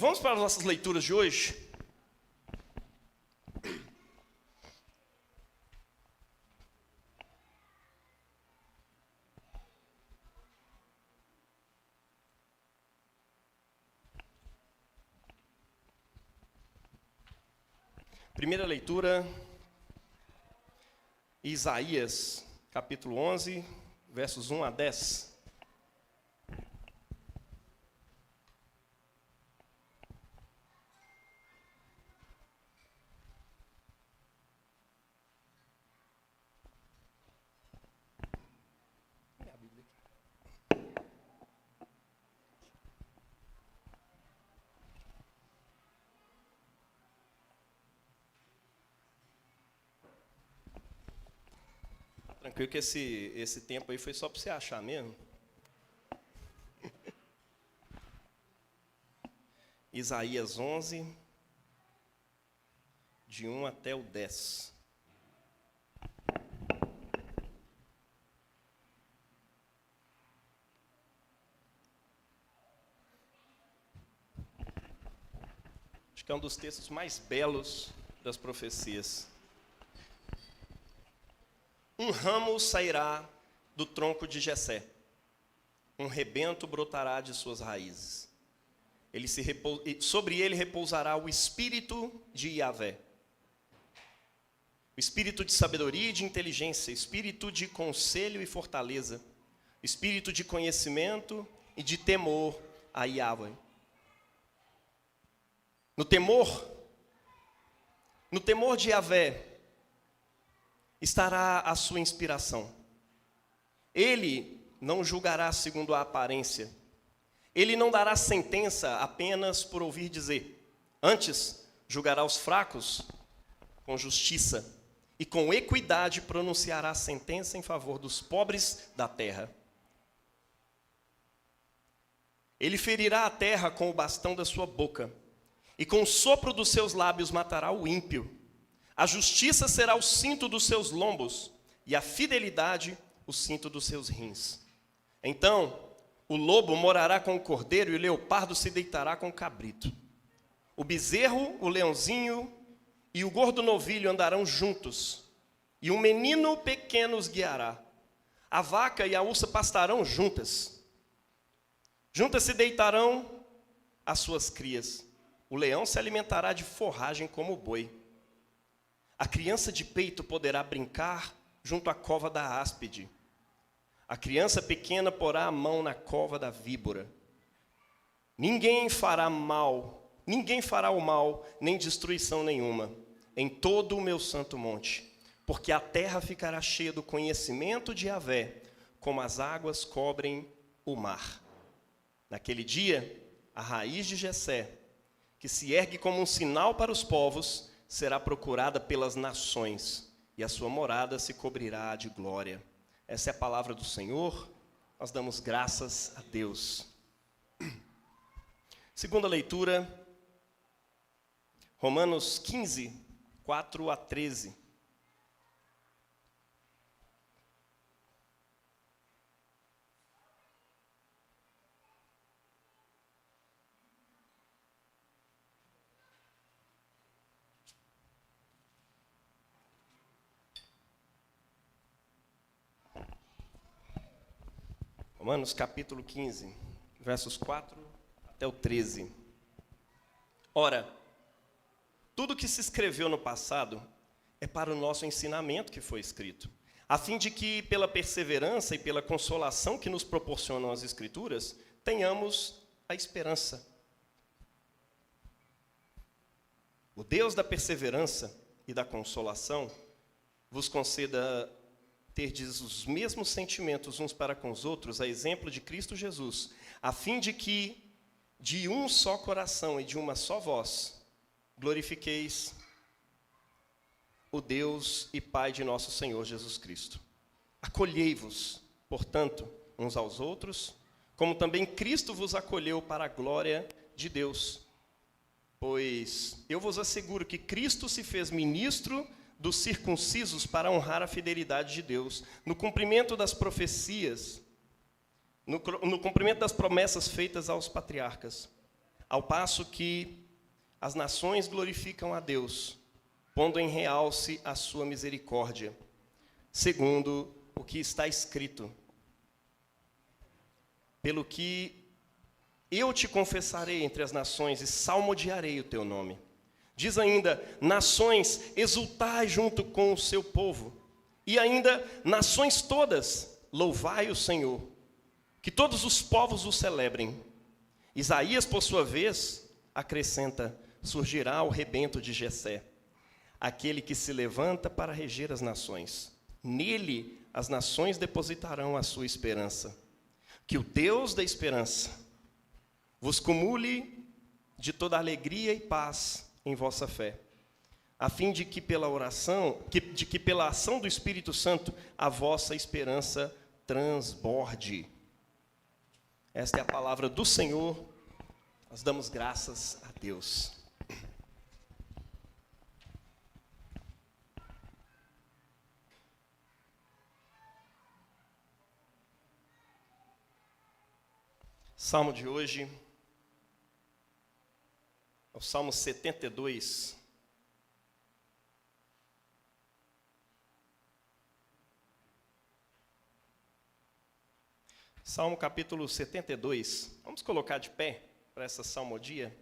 Vamos para as nossas leituras de hoje. Primeira leitura, Isaías, capítulo 11, versos 1 a 10. Tranquilo que esse tempo aí foi só para você achar mesmo. Isaías 11, de 1 até o 10. Acho que é um dos textos mais belos das profecias. Um ramo sairá do tronco de Jessé, um rebento brotará de suas raízes. Sobre ele repousará o espírito de Yahvé, o espírito de sabedoria e de inteligência, espírito de conselho e fortaleza, espírito de conhecimento e de temor a Yahvé. No temor de Yahvé estará a sua inspiração. Ele não julgará segundo a aparência. Ele não dará sentença apenas por ouvir dizer. Antes, julgará os fracos com justiça e com equidade pronunciará sentença em favor dos pobres da terra. Ele ferirá a terra com o bastão da sua boca e com o sopro dos seus lábios matará o ímpio. A justiça será o cinto dos seus lombos, e a fidelidade o cinto dos seus rins. Então, o lobo morará com o cordeiro, e o leopardo se deitará com o cabrito. O bezerro, o leãozinho e o gordo novilho andarão juntos, e um menino pequeno os guiará. A vaca e a ursa pastarão juntas. Juntas se deitarão as suas crias. O leão se alimentará de forragem como o boi. A criança de peito poderá brincar junto à cova da áspide. A criança pequena porá a mão na cova da víbora. Ninguém fará o mal, nem destruição nenhuma, em todo o meu santo monte, porque a terra ficará cheia do conhecimento de Yahvé, como as águas cobrem o mar. Naquele dia, a raiz de Jessé, que se ergue como um sinal para os povos, será procurada pelas nações, e a sua morada se cobrirá de glória. Essa é a palavra do Senhor, nós damos graças a Deus. Segunda leitura, Romanos 15, 4 a 13. Romanos capítulo 15, versos 4 até o 13. Ora, tudo que se escreveu no passado é para o nosso ensinamento que foi escrito, a fim de que, pela perseverança e pela consolação que nos proporcionam as Escrituras, tenhamos a esperança. O Deus da perseverança e da consolação vos conceda terdes os mesmos sentimentos uns para com os outros, a exemplo de Cristo Jesus, a fim de que, de um só coração e de uma só voz, glorifiqueis o Deus e Pai de nosso Senhor Jesus Cristo. Acolhei-vos, portanto, uns aos outros, como também Cristo vos acolheu para a glória de Deus. Pois eu vos asseguro que Cristo se fez ministro dos circuncisos para honrar a fidelidade de Deus, no cumprimento das profecias, no cumprimento das promessas feitas aos patriarcas, ao passo que as nações glorificam a Deus, pondo em realce a sua misericórdia, segundo o que está escrito. Pelo que eu te confessarei entre as nações e salmodiarei o teu nome. Diz ainda: nações, exultai junto com o seu povo. E ainda: nações todas, louvai o Senhor. Que todos os povos o celebrem. Isaías, por sua vez, acrescenta: surgirá o rebento de Jessé, aquele que se levanta para reger as nações. Nele as nações depositarão a sua esperança. Que o Deus da esperança vos cumule de toda alegria e paz em vossa fé, a fim de que pela ação do Espírito Santo a vossa esperança transborde. Esta é a palavra do Senhor. Nós damos graças a Deus. Salmo de hoje é o Salmo 72. Salmo capítulo 72. Vamos colocar de pé para essa salmodia.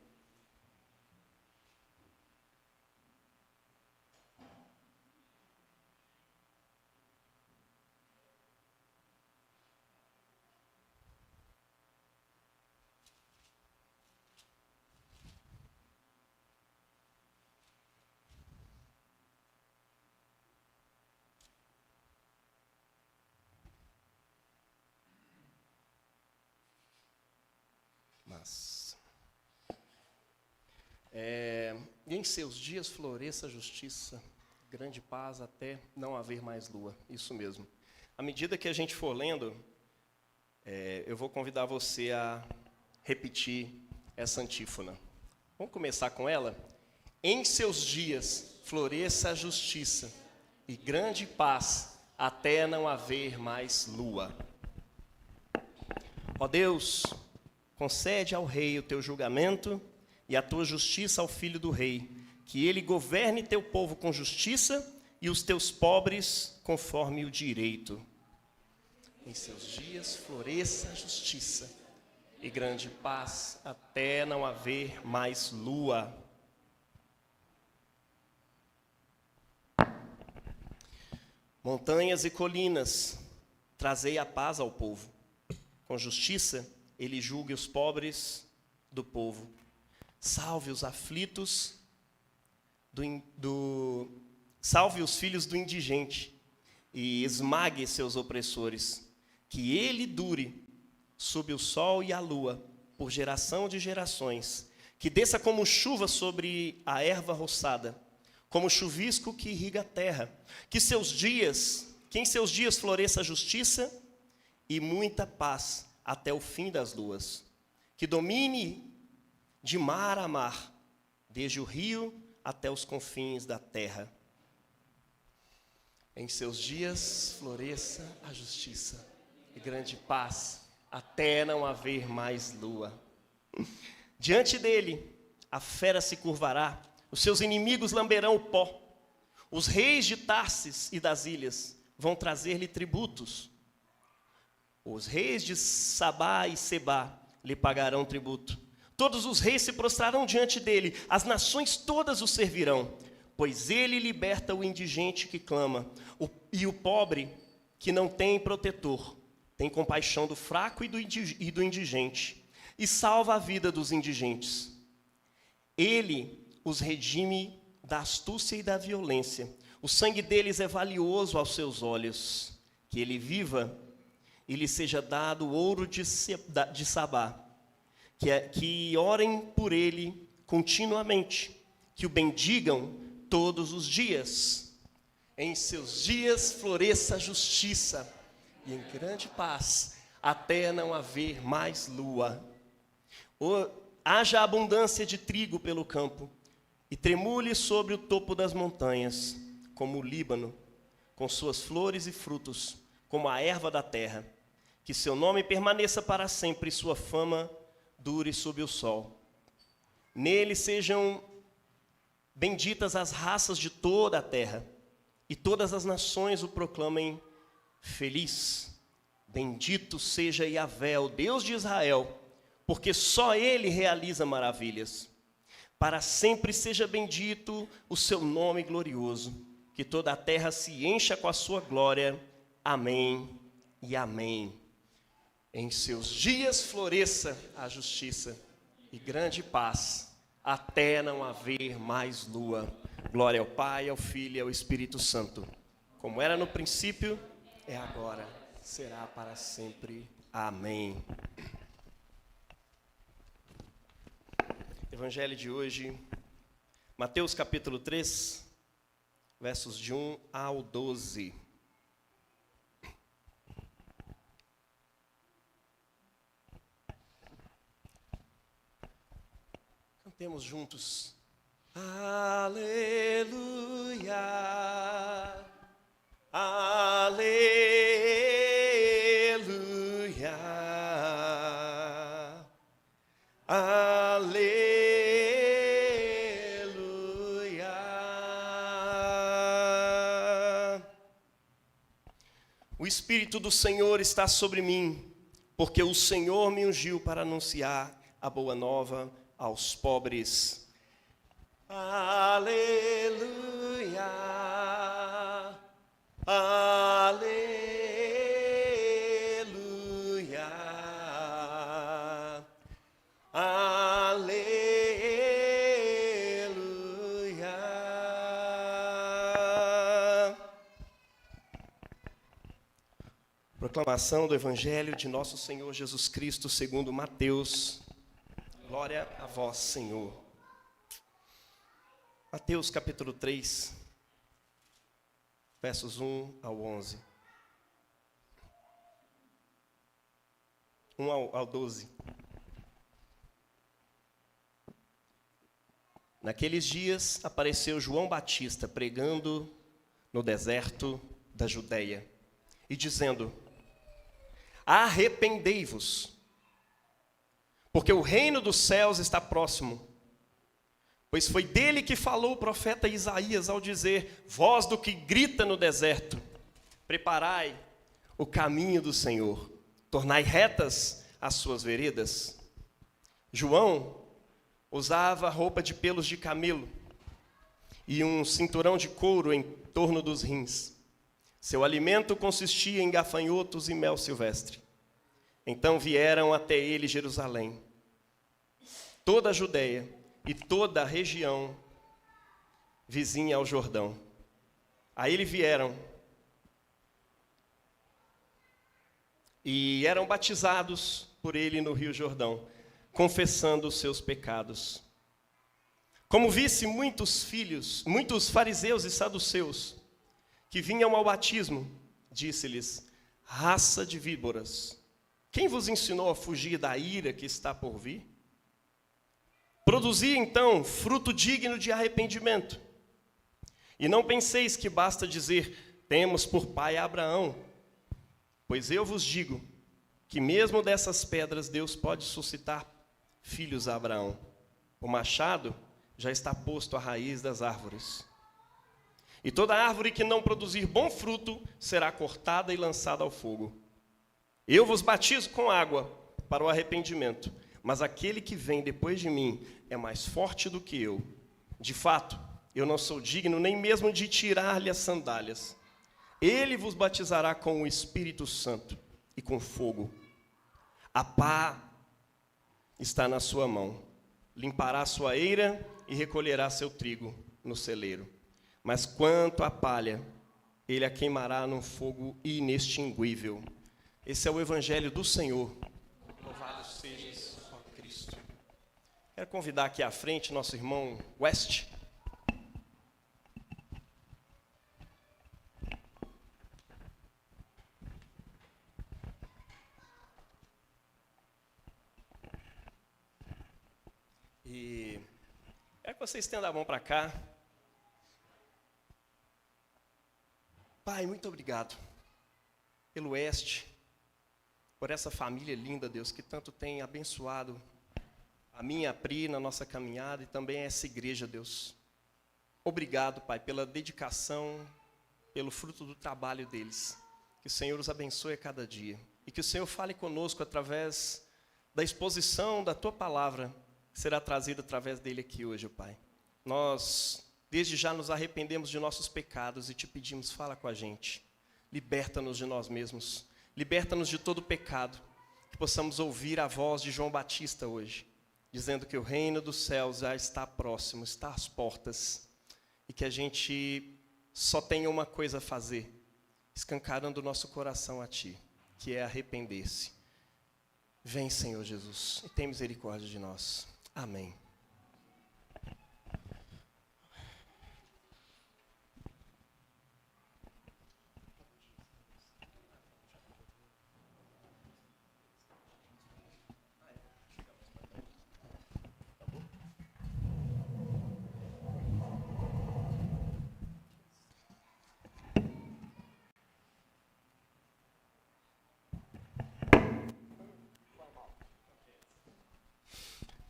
E em seus dias floresça a justiça, grande paz até não haver mais lua. Isso mesmo. À medida que a gente for lendo, eu vou convidar você a repetir essa antífona. Vamos começar com ela? Em seus dias floresça a justiça e grande paz até não haver mais lua. Ó Deus, concede ao rei o teu julgamento e a tua justiça ao filho do rei, que ele governe teu povo com justiça e os teus pobres conforme o direito. Em seus dias floresça a justiça e grande paz até não haver mais lua. Montanhas e colinas, trazei a paz ao povo. Com justiça ele julgue os pobres do povo. Salve os aflitos, salve os filhos do indigente e esmague seus opressores. Que ele dure sob o sol e a lua, por geração de gerações. Que desça como chuva sobre a erva roçada, como chuvisco que irriga a terra. Que em seus dias floresça a justiça e muita paz até o fim das luas. Que domine de mar a mar, desde o rio até os confins da terra. Em seus dias floresça a justiça e grande paz, até não haver mais lua. Diante dele a fera se curvará, os seus inimigos lamberão o pó. Os reis de Tarsis e das ilhas vão trazer-lhe tributos. Os reis de Sabá e Sebá lhe pagarão tributo. Todos os reis se prostrarão diante dele, as nações todas o servirão, pois ele liberta o indigente que clama, e o pobre que não tem protetor. Tem compaixão do fraco e do indigente, e salva a vida dos indigentes. Ele os redime da astúcia e da violência. O sangue deles é valioso aos seus olhos. Que ele viva e lhe seja dado ouro de Sabá. Que orem por ele continuamente, que o bendigam todos os dias. Em seus dias floresça a justiça, e em grande paz, até não haver mais lua. Haja abundância de trigo pelo campo, e tremule sobre o topo das montanhas, como o Líbano, com suas flores e frutos, como a erva da terra. Que seu nome permaneça para sempre, e sua fama dure sob o sol. Nele sejam benditas as raças de toda a terra, e todas as nações o proclamem feliz. Bendito seja Yahvé, o Deus de Israel, porque só Ele realiza maravilhas. Para sempre seja bendito o seu nome glorioso, que toda a terra se encha com a sua glória. Amém e amém. Em seus dias floresça a justiça e grande paz, até não haver mais lua. Glória ao Pai, ao Filho e ao Espírito Santo, como era no princípio, é agora, será para sempre. Amém. Evangelho de hoje, Mateus capítulo 3, versos de 1 ao 12. Cantemos juntos. Aleluia, aleluia, aleluia. O Espírito do Senhor está sobre mim, porque o Senhor me ungiu para anunciar a boa nova aos pobres. Aleluia, aleluia, aleluia. Proclamação do Evangelho de nosso Senhor Jesus Cristo segundo Mateus. Glória a vós, Senhor. Mateus capítulo 3, versos 1 ao 11. 1 ao 12. Naqueles dias apareceu João Batista pregando no deserto da Judeia e dizendo: arrependei-vos, porque o reino dos céus está próximo. Pois foi dele que falou o profeta Isaías ao dizer: voz do que grita no deserto, preparai o caminho do Senhor, tornai retas as suas veredas. João usava roupa de pelos de camelo e um cinturão de couro em torno dos rins. Seu alimento consistia em gafanhotos e mel silvestre. Então vieram até ele Jerusalém, toda a Judeia e toda a região vizinha ao Jordão. A ele vieram e eram batizados por ele no Rio Jordão, confessando os seus pecados. Como visse muitos fariseus e saduceus, que vinham ao batismo, disse-lhes: raça de víboras, quem vos ensinou a fugir da ira que está por vir? Produzi, então, fruto digno de arrependimento. E não penseis que basta dizer: temos por pai Abraão. Pois eu vos digo que mesmo dessas pedras Deus pode suscitar filhos a Abraão. O machado já está posto à raiz das árvores. E toda árvore que não produzir bom fruto será cortada e lançada ao fogo. Eu vos batizo com água para o arrependimento, mas aquele que vem depois de mim é mais forte do que eu. De fato, eu não sou digno nem mesmo de tirar-lhe as sandálias. Ele vos batizará com o Espírito Santo e com fogo. A pá está na sua mão. Limpará sua eira e recolherá seu trigo no celeiro. Mas quanto à palha, ele a queimará num fogo inextinguível. Esse é o Evangelho do Senhor. Louvado sejas, ó Cristo. Quero convidar aqui à frente nosso irmão West. E quero que vocês estendam a mão para cá. Pai, muito obrigado pelo Oeste, por essa família linda, Deus, que tanto tem abençoado a minha e a Pri na nossa caminhada e também a essa igreja, Deus. Obrigado, Pai, pela dedicação, pelo fruto do trabalho deles. Que o Senhor os abençoe a cada dia. E que o Senhor fale conosco através da exposição da Tua palavra, que será trazida através dele aqui hoje, Pai. Nós, desde já, nos arrependemos de nossos pecados e Te pedimos, fala com a gente. Liberta-nos de nós mesmos. Liberta-nos de todo pecado. Que possamos ouvir a voz de João Batista hoje, dizendo que o reino dos céus já está próximo, está às portas. E que a gente só tenha uma coisa a fazer, escancarando o nosso coração a Ti, que é arrepender-se. Vem, Senhor Jesus, e tem misericórdia de nós. Amém.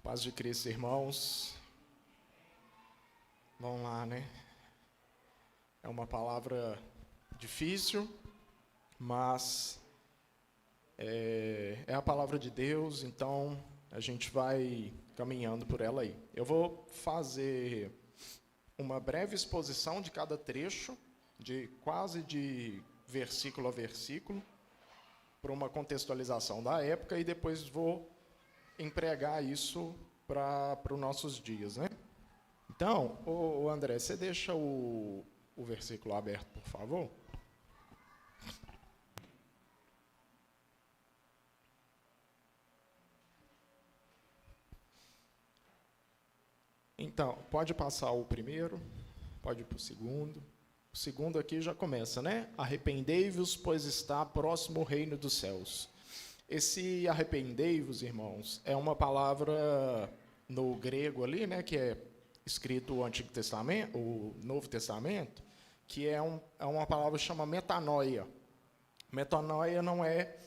Paz de Cristo, irmãos. Vamos lá, né? É uma palavra difícil, mas é a palavra de Deus, então a gente vai caminhando por ela aí. Eu vou fazer uma breve exposição de cada trecho, quase de versículo a versículo, para uma contextualização da época, e depois vou empregar isso para os nossos dias, né? Então, André, você deixa o versículo aberto, por favor? Então, pode passar o primeiro, pode ir para o segundo. O segundo aqui já começa, né? Arrependei-vos, pois está próximo o reino dos céus. Esse arrependei-vos, irmãos, é uma palavra no grego ali, né, que é escrito o Antigo Testamento, o Novo Testamento, que é uma palavra que chama metanoia. Metanoia não é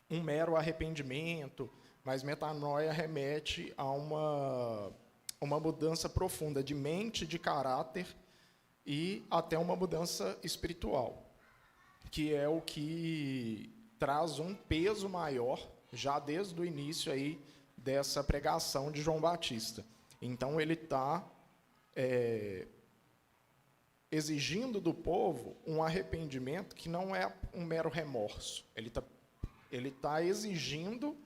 um mero arrependimento, mas metanoia remete a uma mudança profunda de mente, de caráter e até uma mudança espiritual, que é o que traz um peso maior, já desde o início aí dessa pregação de João Batista. Então, ele está exigindo do povo um arrependimento que não é um mero remorso. Ele tá exigindo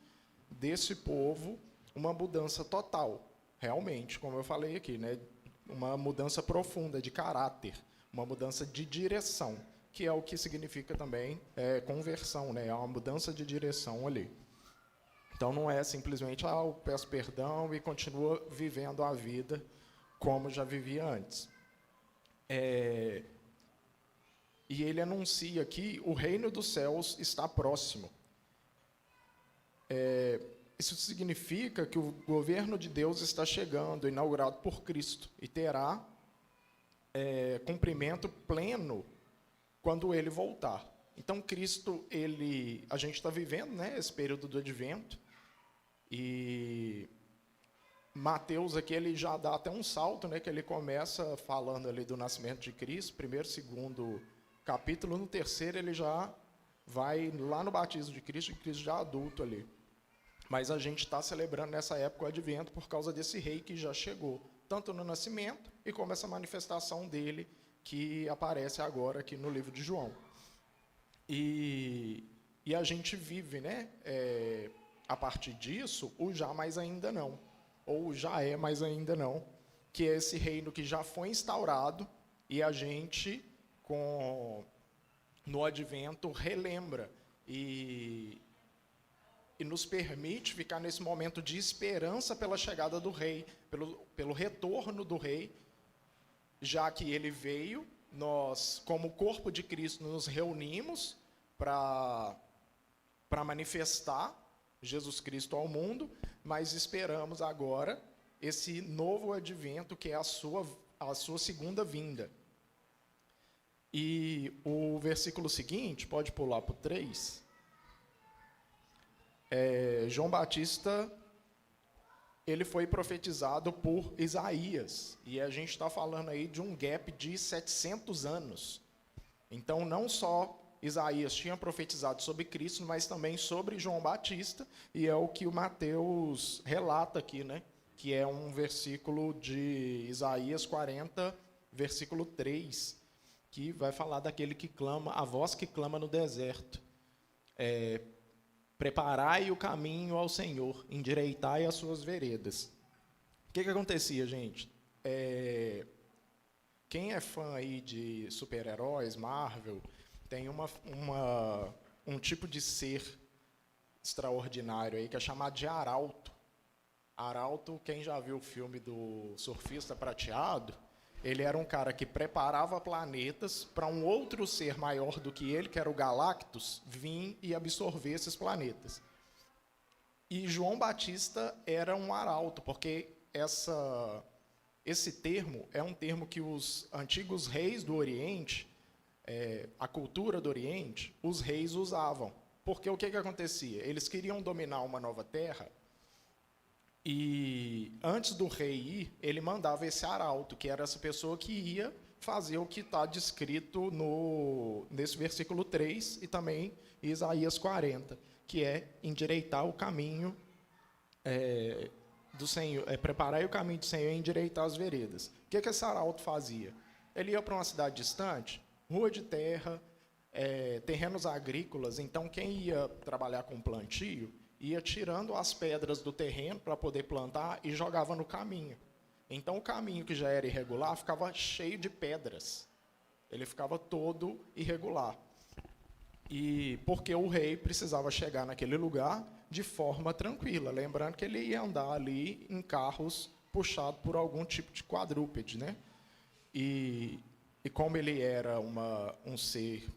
desse povo uma mudança total, realmente, como eu falei aqui, né? Uma mudança profunda de caráter, uma mudança de direção, que é o que significa também conversão, né? É uma mudança de direção ali. Então, não é simplesmente, eu peço perdão e continuo vivendo a vida como já vivia antes. E ele anuncia aqui, o reino dos céus está próximo. Isso significa que o governo de Deus está chegando, inaugurado por Cristo, e terá cumprimento pleno quando ele voltar. Então, Cristo, a gente está vivendo, né, esse período do advento, e Mateus aqui ele já dá até um salto, né, que ele começa falando ali do nascimento de Cristo, primeiro, segundo capítulo, no terceiro ele já vai lá no batismo de Cristo já adulto ali. Mas a gente está celebrando nessa época o advento por causa desse rei que já chegou, tanto no nascimento e como essa manifestação dele que aparece agora aqui no livro de João. E a gente vive, né, a partir disso, o já mais ainda não, ou já é mais ainda não, que é esse reino que já foi instaurado e a gente, no advento, relembra e nos permite ficar nesse momento de esperança pela chegada do rei, pelo retorno do rei, já que ele veio, nós, como corpo de Cristo, nos reunimos para manifestar Jesus Cristo ao mundo, mas esperamos agora esse novo advento, que é a sua segunda vinda. E o versículo seguinte, pode pular para o 3, João Batista, ele foi profetizado por Isaías. E a gente está falando aí de um gap de 700 anos. Então, não só Isaías tinha profetizado sobre Cristo, mas também sobre João Batista, e é o que o Mateus relata aqui, né? Que é um versículo de Isaías 40, versículo 3, que vai falar daquele que clama, a voz que clama no deserto. Preparai o caminho ao Senhor, endireitai as suas veredas. O que acontecia, gente? Quem é fã aí de super-heróis, Marvel, tem um tipo de ser extraordinário aí que é chamado de arauto. Arauto, quem já viu o filme do Surfista Prateado, ele era um cara que preparava planetas para um outro ser maior do que ele, que era o Galactus, vir e absorver esses planetas. E João Batista era um arauto, porque esse termo é um termo que os antigos reis do Oriente, a cultura do Oriente, os reis usavam. Porque o que acontecia? Eles queriam dominar uma nova terra, e antes do rei ir, ele mandava esse arauto, que era essa pessoa que ia fazer o que está descrito nesse versículo 3 e também em Isaías 40, que é endireitar o caminho do Senhor, preparar o caminho do Senhor e endireitar as veredas. O que esse arauto fazia? Ele ia para uma cidade distante, rua de terra, terrenos agrícolas, então quem ia trabalhar com plantio ia tirando as pedras do terreno para poder plantar e jogava no caminho. Então, o caminho que já era irregular ficava cheio de pedras. Ele ficava todo irregular. E porque o rei precisava chegar naquele lugar de forma tranquila. Lembrando que ele ia andar ali em carros puxados por algum tipo de quadrúpede, né? E como ele era um ser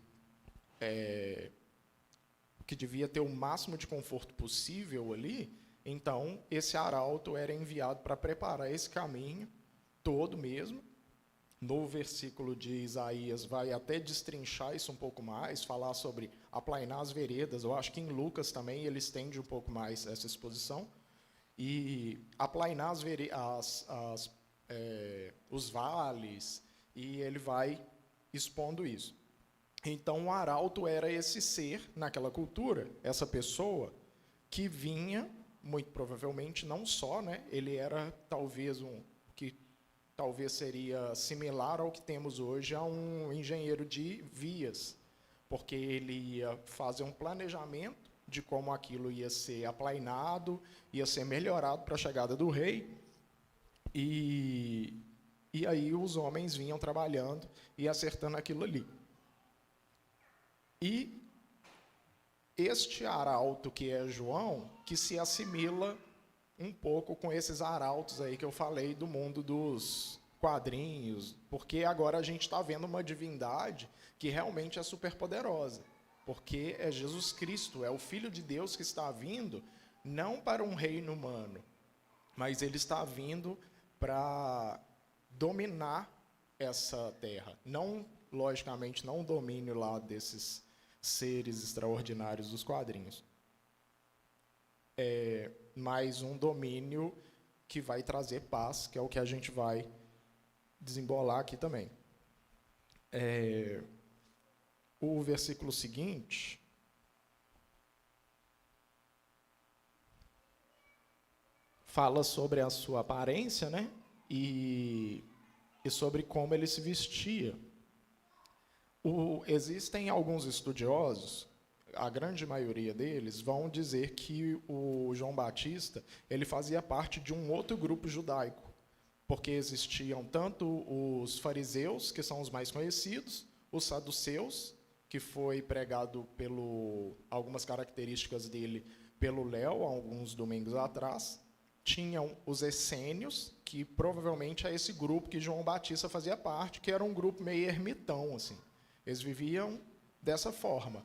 que devia ter o máximo de conforto possível ali, então esse arauto era enviado para preparar esse caminho todo mesmo. No versículo de Isaías vai até destrinchar isso um pouco mais, falar sobre aplainar as veredas. Eu acho que em Lucas também ele estende um pouco mais essa exposição. E aplainar os vales, e ele vai expondo isso. Então, o arauto era esse ser, naquela cultura, essa pessoa que vinha, muito provavelmente, não só, né, ele era talvez que talvez seria similar ao que temos hoje a um engenheiro de vias, porque ele ia fazer um planejamento de como aquilo ia ser aplainado, ia ser melhorado para a chegada do rei, e aí os homens vinham trabalhando e acertando aquilo ali. E este arauto que é João, que se assimila um pouco com esses arautos aí que eu falei do mundo dos quadrinhos, porque agora a gente está vendo uma divindade que realmente é superpoderosa, porque é Jesus Cristo, é o Filho de Deus que está vindo, não para um reino humano, mas ele está vindo para dominar essa terra. Não, logicamente, não o domínio lá desses seres extraordinários dos quadrinhos. Mas um domínio que vai trazer paz, que é o que a gente vai desembolar aqui também. O versículo seguinte fala sobre a sua aparência, né? E sobre como ele se vestia. Existem alguns estudiosos, a grande maioria deles, vão dizer que o João Batista ele fazia parte de um outro grupo judaico, porque existiam tanto os fariseus, que são os mais conhecidos, os saduceus, que foi pregado algumas características dele pelo Léo, alguns domingos atrás. Tinham os essênios, que provavelmente é esse grupo que João Batista fazia parte, que era um grupo meio ermitão, assim. Eles viviam dessa forma,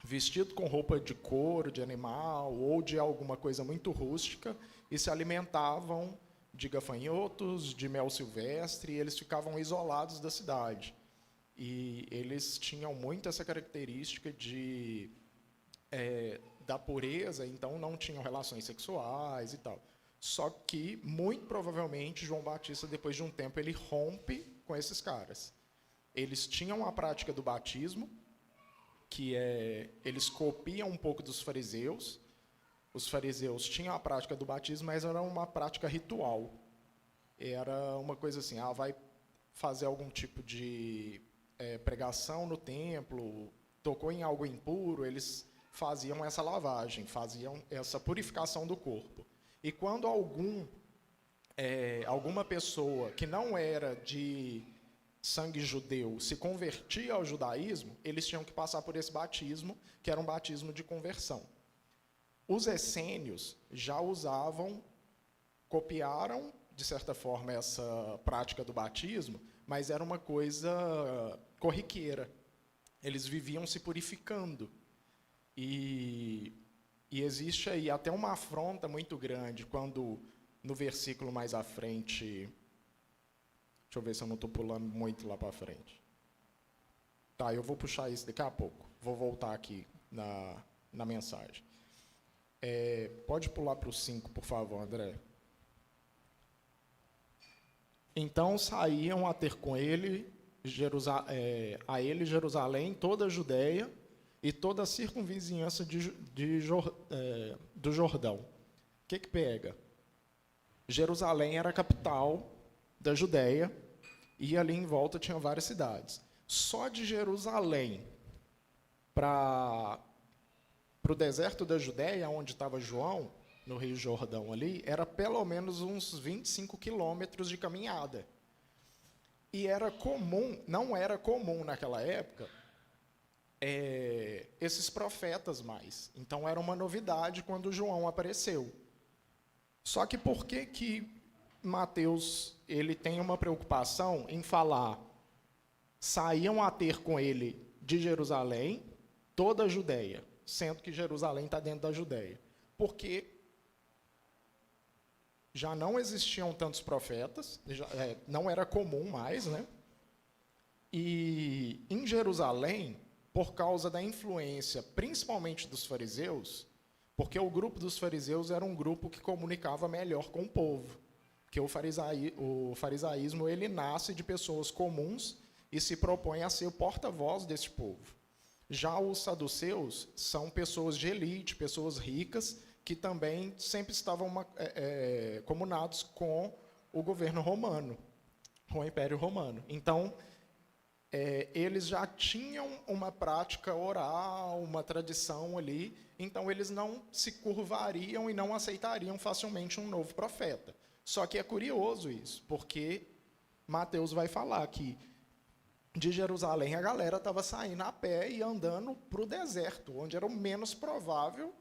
vestido com roupa de couro, de animal, ou de alguma coisa muito rústica, e se alimentavam de gafanhotos, de mel silvestre, e eles ficavam isolados da cidade. E eles tinham muito essa característica da pureza, então não tinham relações sexuais e tal. Só que, muito provavelmente, João Batista, depois de um tempo, ele rompe com esses caras. Eles tinham a prática do batismo, que eles copiam um pouco dos fariseus. Os fariseus tinham a prática do batismo, mas era uma prática ritual. Era uma coisa assim, vai fazer algum tipo de pregação no templo, tocou em algo impuro, eles faziam essa lavagem, faziam essa purificação do corpo. E quando alguma pessoa que não era de sangue judeu se convertia ao judaísmo, eles tinham que passar por esse batismo, que era um batismo de conversão. Os essênios já copiaram, de certa forma, essa prática do batismo, mas era uma coisa corriqueira. Eles viviam se purificando. E existe aí até uma afronta muito grande quando, no versículo mais à frente... Deixa eu ver se eu não estou pulando muito lá para frente. Tá, eu vou puxar isso daqui a pouco. Vou voltar aqui na mensagem. Pode pular para o 5, por favor, André. Então saíam a ter com ele, Jerusalém, toda a Judéia e toda a circunvizinhança do Jordão. O que pega? Jerusalém era a capital da Judéia, e ali em volta tinha várias cidades. Só de Jerusalém para o deserto da Judéia, onde estava João, no Rio Jordão ali, era pelo menos uns 25 quilômetros de caminhada. E não era comum naquela época, esses profetas mais. Então era uma novidade quando João apareceu. Só que por que Mateus ele tem uma preocupação em falar saíam a ter com ele de Jerusalém toda a Judéia, sendo que Jerusalém está dentro da Judéia? Porque já não existiam tantos profetas, não era comum mais, né? E em Jerusalém, por causa da influência, principalmente dos fariseus, porque o grupo dos fariseus era um grupo que comunicava melhor com o povo, porque o farisaísmo ele nasce de pessoas comuns e se propõe a ser o porta-voz desse povo. Já os saduceus são pessoas de elite, pessoas ricas, que também sempre estavam comunados com o governo romano, com o Império Romano. Então, eles já tinham uma prática oral, uma tradição ali, então eles não se curvariam e não aceitariam facilmente um novo profeta. Só que é curioso isso, porque Mateus vai falar que de Jerusalém a galera estava saindo a pé e andando para o deserto, onde era o menos provável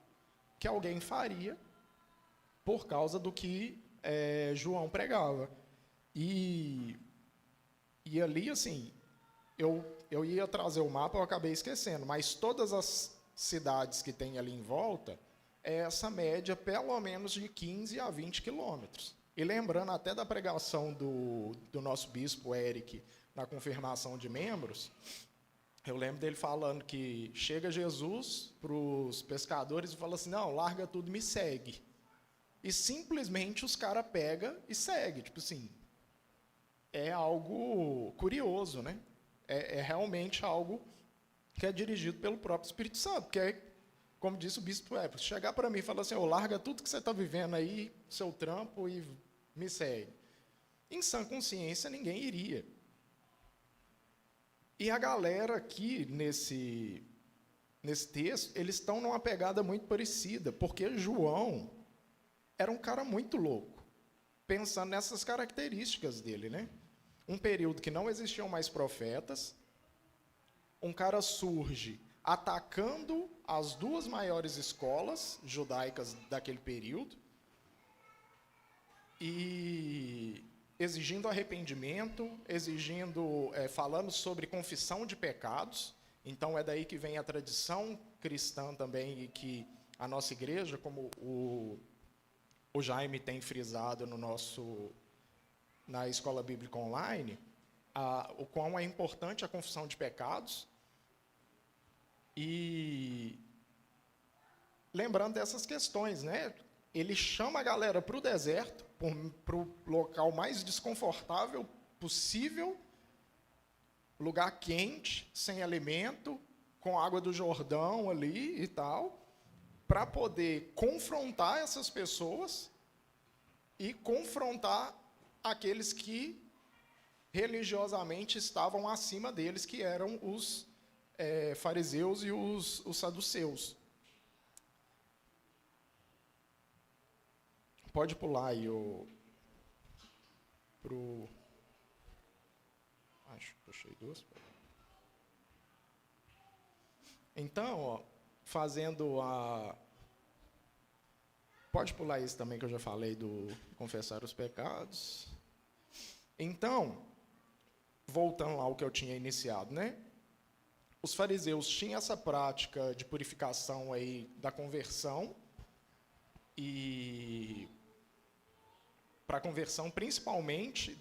que alguém faria por causa do que João pregava. E ali, assim, eu ia trazer o mapa, eu acabei esquecendo, mas todas as cidades que tem ali em volta, essa média pelo menos de 15 a 20 quilômetros. E lembrando até da pregação do nosso bispo Eric, na confirmação de membros, eu lembro dele falando que chega Jesus para os pescadores e fala assim, não, larga tudo e me segue. E simplesmente os caras pegam e seguem. Tipo assim, é algo curioso, né? É realmente algo que é dirigido pelo próprio Espírito Santo. Porque, como disse o bispo Everton, chegar para mim e falar assim, larga tudo que você está vivendo aí, seu trampo, e me segue. Em sã consciência, ninguém iria. E a galera aqui, nesse texto, eles estão numa pegada muito parecida, porque João era um cara muito louco, pensando nessas características dele, né? Um período que não existiam mais profetas, um cara surge atacando as duas maiores escolas judaicas daquele período e exigindo arrependimento, falando sobre confissão de pecados. Então, é daí que vem a tradição cristã também, e que a nossa igreja, como o Jaime tem frisado na Escola Bíblica Online, o quão é importante a confissão de pecados. E lembrando dessas questões, né? ele chama a galera para o deserto, para o local mais desconfortável possível, lugar quente, sem alimento, com água do Jordão ali e tal, para poder confrontar essas pessoas e confrontar aqueles que religiosamente estavam acima deles, que eram os fariseus e os saduceus. Pode pular aí acho que puxei duas. Então, ó, fazendo a... Pode pular isso também, que eu já falei do confessar os pecados. Então, voltando lá ao que eu tinha iniciado, né? Os fariseus tinham essa prática de purificação aí da conversão, e para conversão principalmente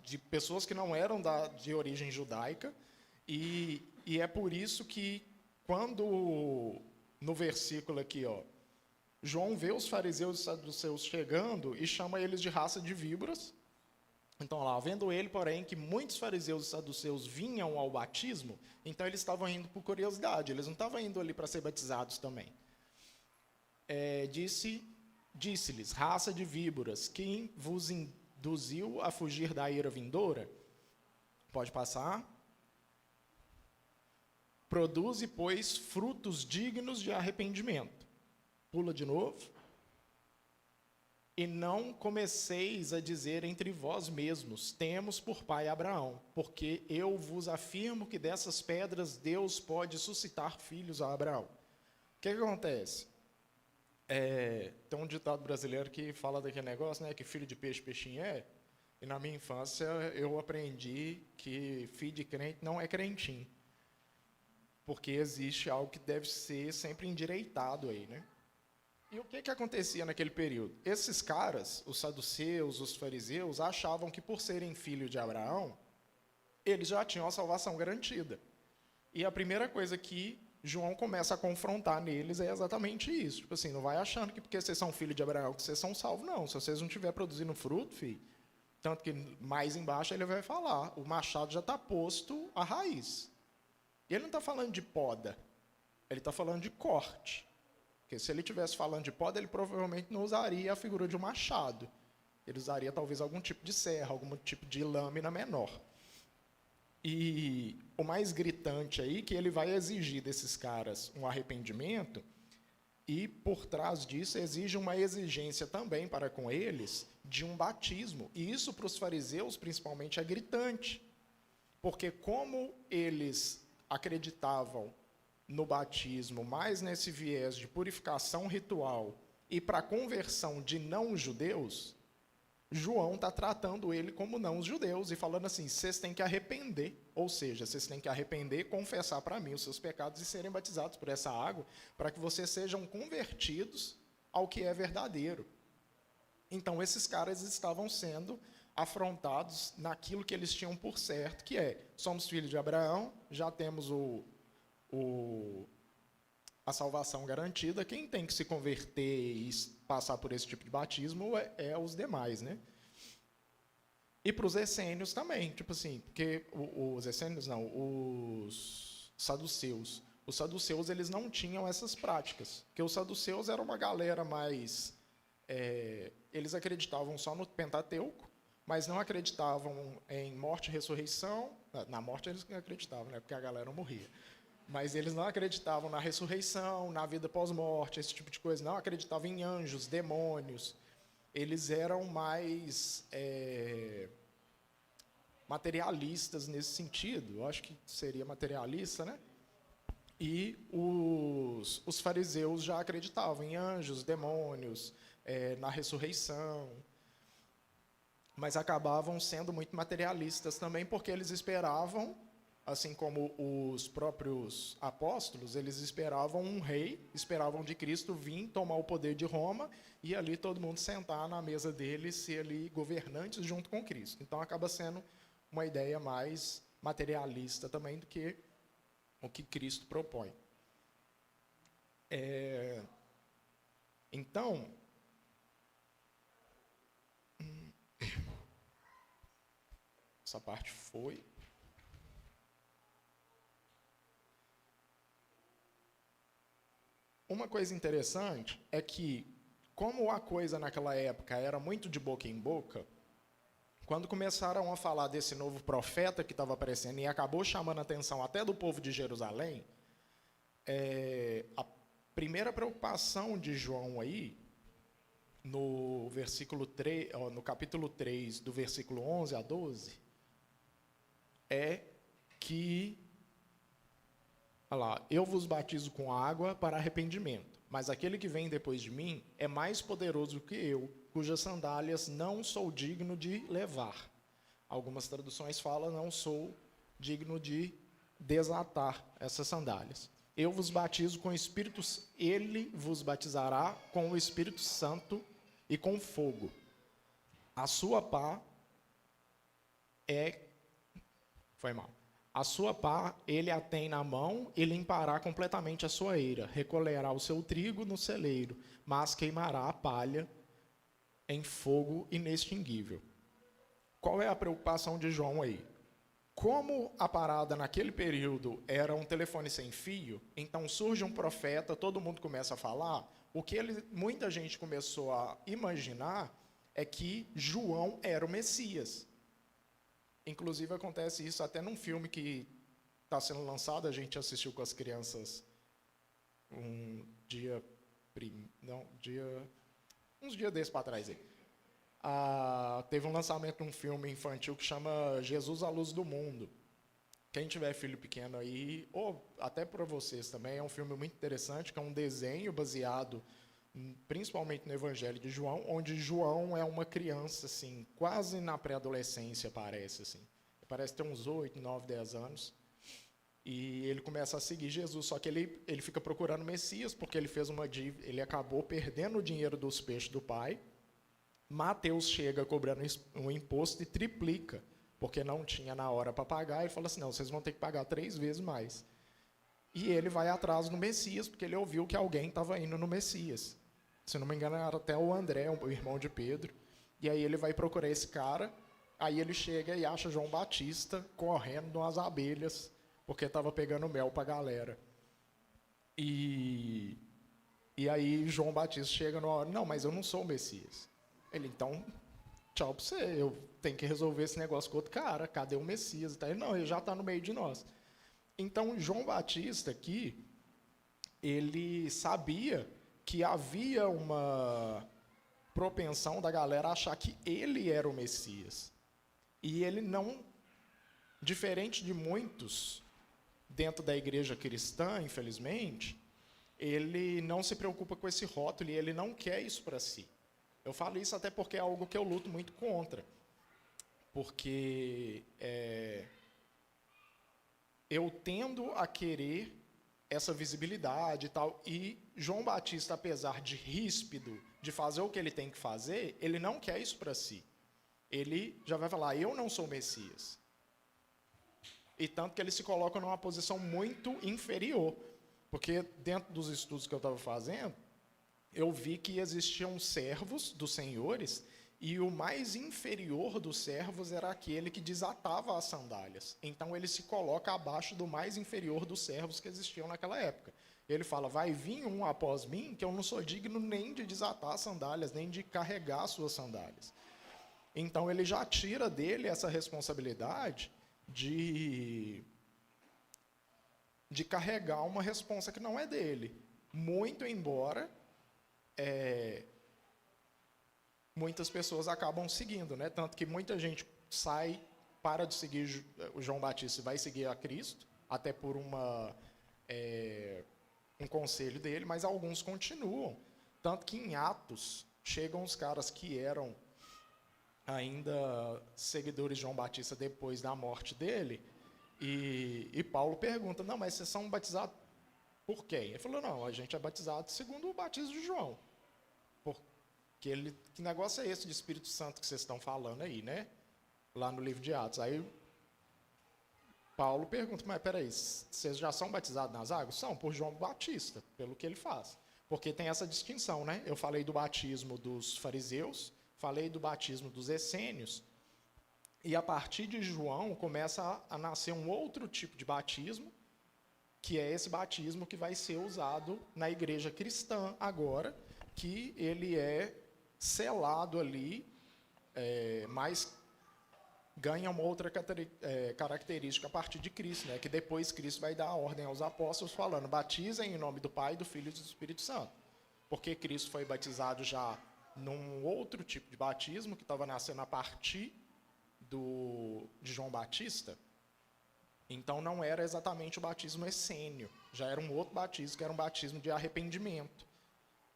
de pessoas que não eram de origem judaica, e é por isso que quando no versículo aqui, ó, João vê os fariseus e saduceus chegando e chama eles de raça de víboras. Então, lá, vendo ele, porém, que muitos fariseus e saduceus vinham ao batismo, então eles estavam indo por curiosidade, eles não estavam indo ali para ser batizados também. Disse-lhes, raça de víboras, quem vos induziu a fugir da ira vindoura? Pode passar. Produze, pois, frutos dignos de arrependimento. Pula de novo. E não comeceis a dizer entre vós mesmos, temos por pai Abraão, porque eu vos afirmo que dessas pedras Deus pode suscitar filhos a Abraão. O que acontece? Tem um ditado brasileiro que fala daquele negócio, né, que filho de peixe, peixinho é. E na minha infância eu aprendi que filho de crente não é crentinho. Porque existe algo que deve ser sempre endireitado aí, né? E o que acontecia naquele período? Esses caras, os saduceus, os fariseus, achavam que por serem filhos de Abraão, eles já tinham a salvação garantida. E a primeira coisa que João começa a confrontar neles é exatamente isso. Tipo assim, não vai achando que porque vocês são filhos de Abraão que vocês são salvos, não. Se vocês não estiverem produzindo fruto, filho, tanto que mais embaixo ele vai falar, o machado já está posto à raiz. E ele não está falando de poda, ele está falando de corte. Porque se ele estivesse falando de poda, ele provavelmente não usaria a figura de um machado. Ele usaria talvez algum tipo de serra, algum tipo de lâmina menor. E o mais gritante aí, que ele vai exigir desses caras um arrependimento, e por trás disso exige uma exigência também para com eles de um batismo. E isso para os fariseus, principalmente, é gritante. Porque como eles acreditavam no batismo, mais nesse viés de purificação ritual e para conversão de não-judeus, João está tratando ele como não-judeus e falando assim, vocês têm que arrepender, ou seja, vocês têm que arrepender, confessar para mim os seus pecados e serem batizados por essa água, para que vocês sejam convertidos ao que é verdadeiro. Então, esses caras estavam sendo afrontados naquilo que eles tinham por certo, que é, somos filhos de Abraão, já temos a salvação garantida, quem tem que se converter e passar por esse tipo de batismo é os demais, né? E para os essênios também, tipo assim, porque os essênios não, os saduceus. Os saduceus, eles não tinham essas práticas, porque os saduceus eram uma galera mais... eles acreditavam só no Pentateuco, mas não acreditavam em morte e ressurreição. Na morte eles não acreditavam, né? Porque a galera morria. Mas eles não acreditavam na ressurreição, na vida pós-morte, esse tipo de coisa. Não acreditavam em anjos, demônios. Eles eram mais materialistas nesse sentido. Eu acho que seria materialista, né? E os fariseus já acreditavam em anjos, demônios, na ressurreição. Mas acabavam sendo muito materialistas também, porque eles esperavam, assim como os próprios apóstolos, eles esperavam um rei, esperavam de Cristo vir tomar o poder de Roma e ali todo mundo sentar na mesa dele, ser ali governantes junto com Cristo. Então acaba sendo uma ideia mais materialista também do que o que Cristo propõe. Então, Essa parte foi. Uma coisa interessante é que, como a coisa naquela época era muito de boca em boca, quando começaram a falar desse novo profeta que estava aparecendo e acabou chamando a atenção até do povo de Jerusalém, a primeira preocupação de João aí, no versículo 3, no capítulo 3, do versículo 11 a 12, é que, olha lá, eu vos batizo com água para arrependimento, mas aquele que vem depois de mim é mais poderoso que eu, cujas sandálias não sou digno de levar. Algumas traduções falam, não sou digno de desatar essas sandálias. Eu vos batizo com o Espírito, ele vos batizará com o Espírito Santo e com fogo. A sua pá A sua pá ele a tem na mão e limpará completamente a sua eira. Recolherá o seu trigo no celeiro, mas queimará a palha em fogo inextinguível. Qual é a preocupação de João aí? Como a parada naquele período era um telefone sem fio, então surge um profeta, todo mundo começa a falar, o que muita gente começou a imaginar é que João era o Messias. Inclusive acontece isso até num filme que está sendo lançado, a gente assistiu com as crianças uns dias desses para trás aí. Teve um lançamento de um filme infantil que chama Jesus, a Luz do Mundo. Quem tiver filho pequeno aí, ou até para vocês também, é um filme muito interessante, que é um desenho baseado principalmente no Evangelho de João, onde João é uma criança, assim, quase na pré-adolescência, parece, assim. Parece ter uns 8, 9, 10 anos. E ele começa a seguir Jesus, só que ele fica procurando Messias, porque ele fez uma dívida, ele acabou perdendo o dinheiro dos peixes do pai. Mateus chega cobrando um imposto e triplica, porque não tinha na hora para pagar. Ele fala assim, não, vocês vão ter que pagar 3 vezes mais. E ele vai atrás do Messias, porque ele ouviu que alguém estava indo no Messias. Se não me engano, era até o André, o irmão de Pedro. E aí ele vai procurar esse cara, aí ele chega e acha João Batista correndo nas abelhas, porque estava pegando mel para a galera. E aí João Batista chega na hora, não, mas eu não sou o Messias. Ele, então, tchau para você, eu tenho que resolver esse negócio com outro cara, cadê o Messias? Ele, não, ele já está no meio de nós. Então, João Batista aqui, ele sabia que havia uma propensão da galera a achar que ele era o Messias. E ele não, diferente de muitos dentro da igreja cristã, infelizmente, ele não se preocupa com esse rótulo e ele não quer isso para si. Eu falo isso até porque é algo que eu luto muito contra. Porque eu tendo a querer essa visibilidade e tal, e João Batista, apesar de ríspido, de fazer o que ele tem que fazer, ele não quer isso para si. Ele já vai falar, eu não sou o Messias. E tanto que ele se coloca numa posição muito inferior, porque dentro dos estudos que eu estava fazendo, eu vi que existiam servos dos senhores, e o mais inferior dos servos era aquele que desatava as sandálias. Então ele se coloca abaixo do mais inferior dos servos que existiam naquela época. Ele fala, vai vir um após mim, que eu não sou digno nem de desatar as sandálias, nem de carregar suas sandálias. Então ele já tira dele essa responsabilidade de carregar uma responsa que não é dele. Muito embora muitas pessoas acabam seguindo, né? Tanto que muita gente para de seguir o João Batista e vai seguir a Cristo, até por um conselho dele, mas alguns continuam. Tanto que em Atos chegam os caras que eram ainda seguidores de João Batista depois da morte dele, e Paulo pergunta, não, mas vocês são batizados por quem? Ele falou, não, a gente é batizado segundo o batismo de João. Que negócio é esse de Espírito Santo que vocês estão falando aí, né? Lá no livro de Atos. Aí Paulo pergunta, mas peraí, vocês já são batizados nas águas? São, por João Batista, pelo que ele faz. Porque tem essa distinção, né? Eu falei do batismo dos fariseus, falei do batismo dos essênios, E a partir de João começa a nascer um outro tipo de batismo, que é esse batismo que vai ser usado na igreja cristã agora, que ele é selado ali, mas ganha uma outra característica a partir de Cristo, né? Que depois Cristo vai dar a ordem aos apóstolos falando: batizem em nome do Pai, do Filho e do Espírito Santo. Porque Cristo foi batizado já num outro tipo de batismo, que estava nascendo a partir de João Batista. Então não era exatamente o batismo essênio, já era um outro batismo, que era um batismo de arrependimento.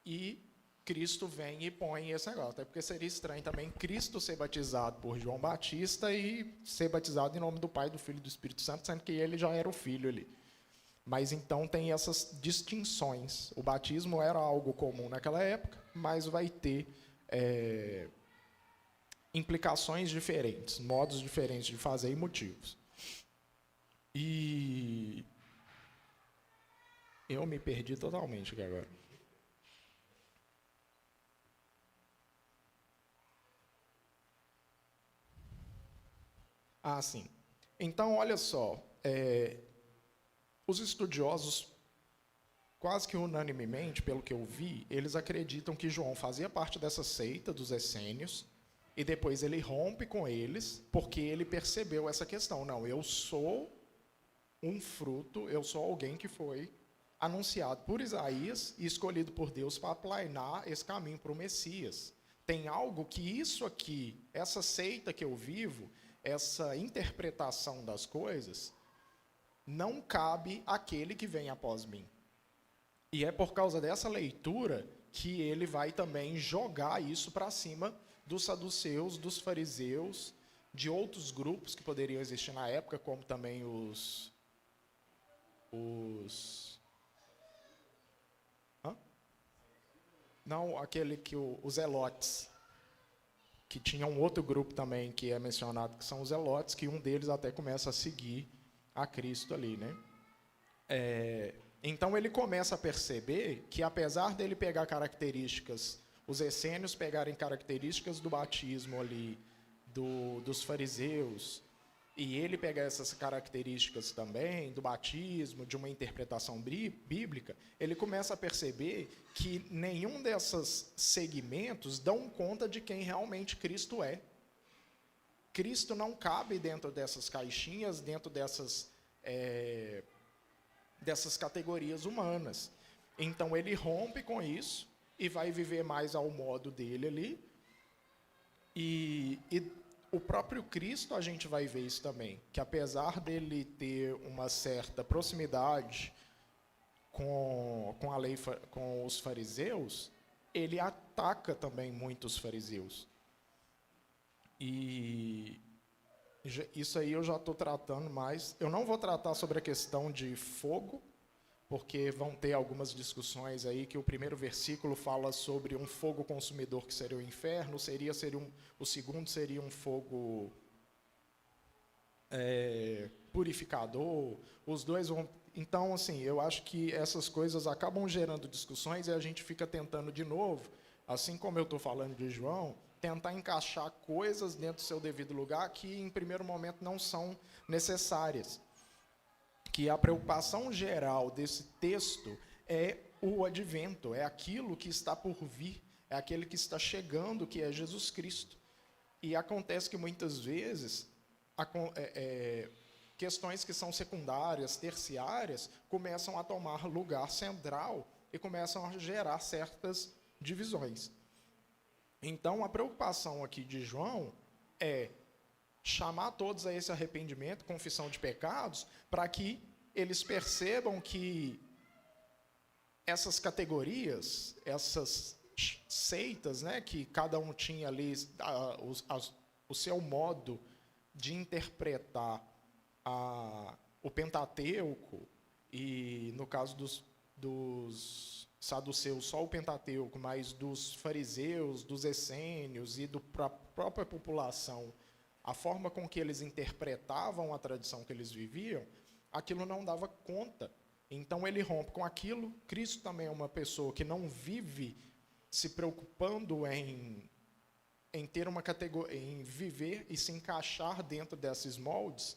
E Cristo vem e põe esse negócio, até porque seria estranho também Cristo ser batizado por João Batista e ser batizado em nome do Pai, do Filho e do Espírito Santo, sendo que ele já era o Filho ali. Mas então tem essas distinções. O batismo era algo comum naquela época, mas vai ter implicações diferentes, modos diferentes de fazer e motivos. E eu me perdi totalmente aqui agora. Ah, sim. Então, olha só, os estudiosos, quase que unanimemente, pelo que eu vi, eles acreditam que João fazia parte dessa seita dos essênios, e depois ele rompe com eles, porque ele percebeu essa questão. Não, eu sou um fruto, eu sou alguém que foi anunciado por Isaías e escolhido por Deus para aplainar esse caminho para o Messias. Tem algo que isso aqui, essa seita que eu vivo, essa interpretação das coisas, não cabe àquele que vem após mim. E é por causa dessa leitura que ele vai também jogar isso para cima dos saduceus, dos fariseus, de outros grupos que poderiam existir na época, como também os não, aquele que os zelotes, que tinha um outro grupo também que é mencionado, que são os zelotes, que um deles até começa a seguir a Cristo ali, né? Então ele começa a perceber que, apesar dele pegar características, os essênios pegarem características do batismo ali, dos fariseus, e ele pegar essas características também do batismo, de uma interpretação bíblica, ele começa a perceber que nenhum desses segmentos dão conta de quem realmente Cristo é. Cristo não cabe dentro dessas caixinhas, dentro dessas categorias humanas. Então ele rompe com isso e vai viver mais ao modo dele ali. E o próprio Cristo, a gente vai ver isso também, que apesar dele ter uma certa proximidade com a lei, com os fariseus, ele ataca também muitos fariseus. E isso aí eu já estou tratando mais. Eu não vou tratar sobre a questão de fogo, porque vão ter algumas discussões aí, que o primeiro versículo fala sobre um fogo consumidor, que seria o inferno, o segundo seria um fogo purificador. Os dois vão... Então, assim, eu acho que essas coisas acabam gerando discussões e a gente fica tentando de novo, assim como eu estou falando de João, tentar encaixar coisas dentro do seu devido lugar que, em primeiro momento, não são necessárias. Que a preocupação geral desse texto é o advento, é aquilo que está por vir, é aquele que está chegando, que é Jesus Cristo. E acontece que, muitas vezes, questões que são secundárias, terciárias, começam a tomar lugar central e começam a gerar certas divisões. Então, a preocupação aqui de João é chamar todos a esse arrependimento, confissão de pecados, para que eles percebam que essas categorias, essas seitas, né, que cada um tinha ali o seu modo de interpretar o Pentateuco, e no caso dos saduceus só o Pentateuco, mas dos fariseus, dos essênios e da própria população, a forma com que eles interpretavam a tradição que eles viviam, aquilo não dava conta. Então ele rompe com aquilo. Cristo também é uma pessoa que não vive se preocupando em em ter uma categoria, em viver e se encaixar dentro desses moldes.